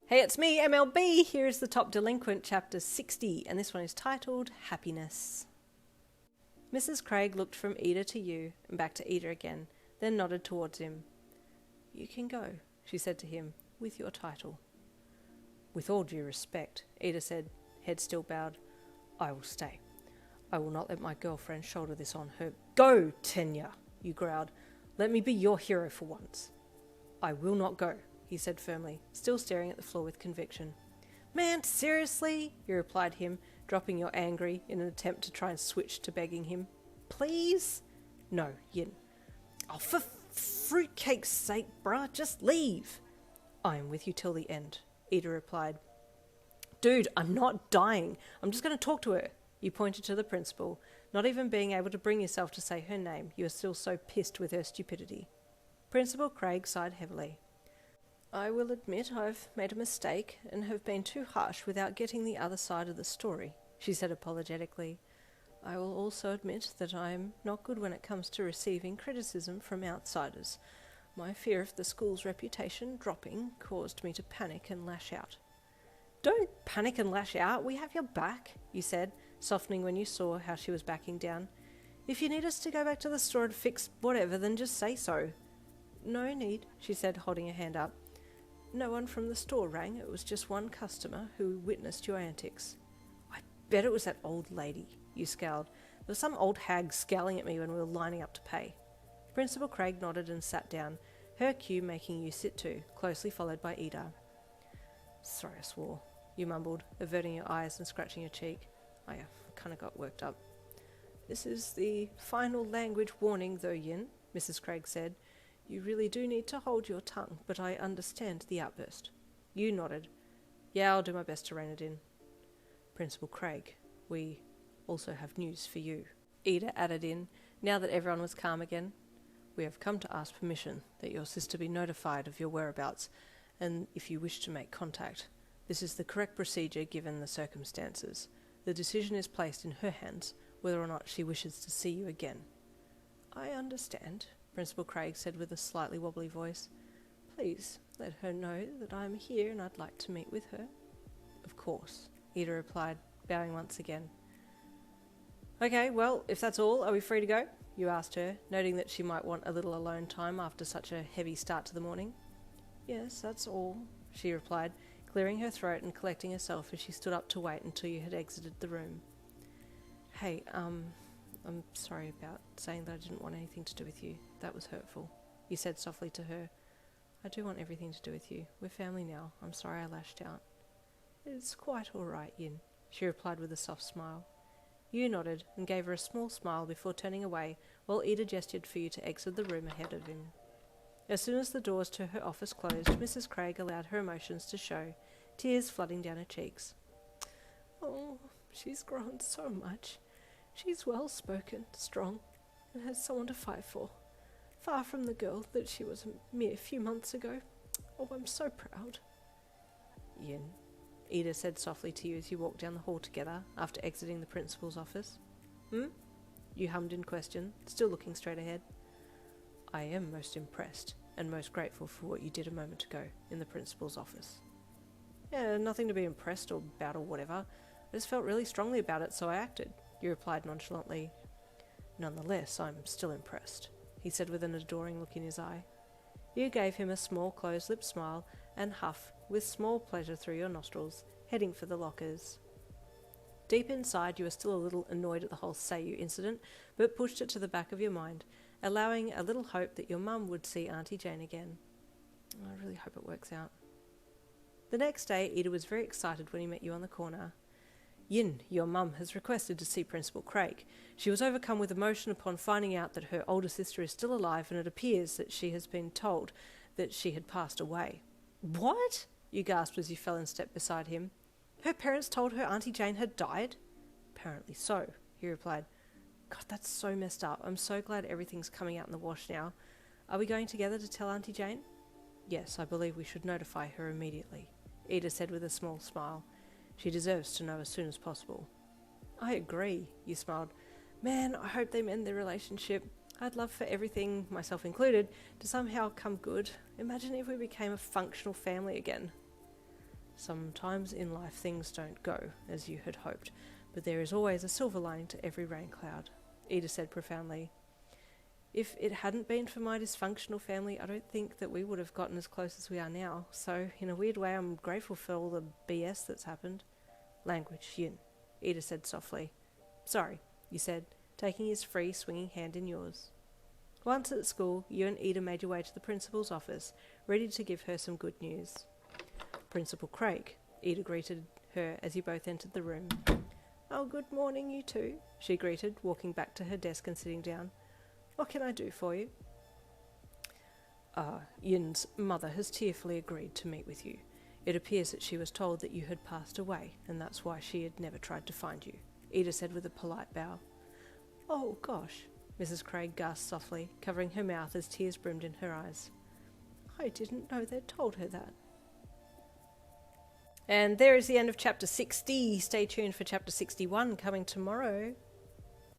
Hey, it's me, MLB. Here is the top Delinquent, chapter 60, and this one is titled Happiness. Mrs. Craig looked from Iida to you and back to Iida again, then nodded towards him. You can go, she said to him, with your title. With all due respect, Iida said, head still bowed. I will stay. I will not let my girlfriend shoulder this on her. Go, Tenya, you growled. Let me be your hero for once. I will not go, he said firmly, still staring at the floor with conviction. Man, seriously? You replied him, dropping your angry in an attempt to try and switch to begging him. Please? No, Yin. Oh, for fruitcake's sake, bruh, just leave. I am with you till the end, Iida replied. Dude, I'm not dying. I'm just going to talk to her. You pointed to the principal, not even being able to bring yourself to say her name. You are still so pissed with her stupidity. Principal Craig sighed heavily. I will admit I've made a mistake and have been too harsh without getting the other side of the story, she said apologetically. I will also admit that I am not good when it comes to receiving criticism from outsiders. My fear of the school's reputation dropping caused me to panic and lash out. Don't panic and lash out, we have your back, you said, softening when you saw how she was backing down. If you need us to go back to the store to fix whatever, then just say so. No need, she said, holding her hand up. No one from the store rang. It was just one customer who witnessed your antics. I bet it was that old lady, you scowled. There was some old hag scowling at me when we were lining up to pay. Principal Craig nodded and sat down, her cue making you sit too, closely followed by Iida. Sorry I swore, you mumbled, averting your eyes and scratching your cheek. I kind of got worked up. This is the final language warning though, Yin, Mrs. Craig said. You really do need to hold your tongue, but I understand the outburst. You nodded. Yeah, I'll do my best to rein it in. Principal Craig, we also have news for you. Iida added in, now that everyone was calm again. We have come to ask permission that your sister be notified of your whereabouts, and if you wish to make contact. This is the correct procedure given the circumstances. The decision is placed in her hands, whether or not she wishes to see you again. I understand, Principal Craig said with a slightly wobbly voice. Please let her know that I am here and I'd like to meet with her. Of course, Iida replied, bowing once again. Okay, well, if that's all, are we free to go? You asked her, noting that she might want a little alone time after such a heavy start to the morning. Yes, that's all, she replied, clearing her throat and collecting herself as she stood up to wait until you had exited the room. Hey, I'm sorry about saying that I didn't want anything to do with you. That was hurtful, you said softly to her. I do want everything to do with you. We're family now. I'm sorry I lashed out. It's quite all right, Yin, she replied with a soft smile. You nodded and gave her a small smile before turning away while Iida gestured for you to exit the room ahead of him. As soon as the doors to her office closed, Mrs. Craig allowed her emotions to show, tears flooding down her cheeks. Oh, she's grown so much. She's well-spoken, strong, and has someone to fight for. Far from the girl that she was a mere few months ago. Oh, I'm so proud. Yin, Iida said softly to you as you walked down the hall together after exiting the principal's office. You hummed in question, still looking straight ahead. I am most impressed and most grateful for what you did a moment ago in the principal's office. Yeah, nothing to be impressed about or whatever. I just felt really strongly about it, so I acted. You replied nonchalantly. Nonetheless, I'm still impressed, he said with an adoring look in his eye. You gave him a small closed-lipped smile and huff with small pleasure through your nostrils, heading for the lockers. Deep inside, you were still a little annoyed at the whole Seiyu incident, but pushed it to the back of your mind, allowing a little hope that your mum would see Auntie Jane again. I really hope it works out. The next day, Iida was very excited when he met you on the corner. Yin, your mum has requested to see Principal Craig. She was overcome with emotion upon finding out that her older sister is still alive, and it appears that she has been told that she had passed away. What? You gasped as you fell in step beside him. Her parents told her Auntie Jane had died? Apparently so, he replied. God, that's so messed up. I'm so glad everything's coming out in the wash now. Are we going together to tell Auntie Jane? Yes, I believe we should notify her immediately, Iida said with a small smile. She deserves to know as soon as possible. I agree, you smiled. Man, I hope they mend their relationship. I'd love for everything, myself included, to somehow come good. Imagine if we became a functional family again. Sometimes in life things don't go as you had hoped, but there is always a silver lining to every rain cloud, Iida said profoundly. If it hadn't been for my dysfunctional family, I don't think that we would have gotten as close as we are now, so in a weird way I'm grateful for all the BS that's happened. Language, Yin, Iida said softly. Sorry, you said, taking his free, swinging hand in yours. Once at school, you and Iida made your way to the principal's office, ready to give her some good news. Principal Craig, Iida greeted her as you both entered the room. Oh, good morning, you two, she greeted, walking back to her desk and sitting down. What can I do for you? Yin's mother has tearfully agreed to meet with you. It appears that she was told that you had passed away, and that's why she had never tried to find you, Iida said with a polite bow. Oh, gosh, Mrs. Craig gasped softly, covering her mouth as tears brimmed in her eyes. I didn't know they'd told her that. And there is the end of chapter 60. Stay tuned for chapter 61 coming tomorrow.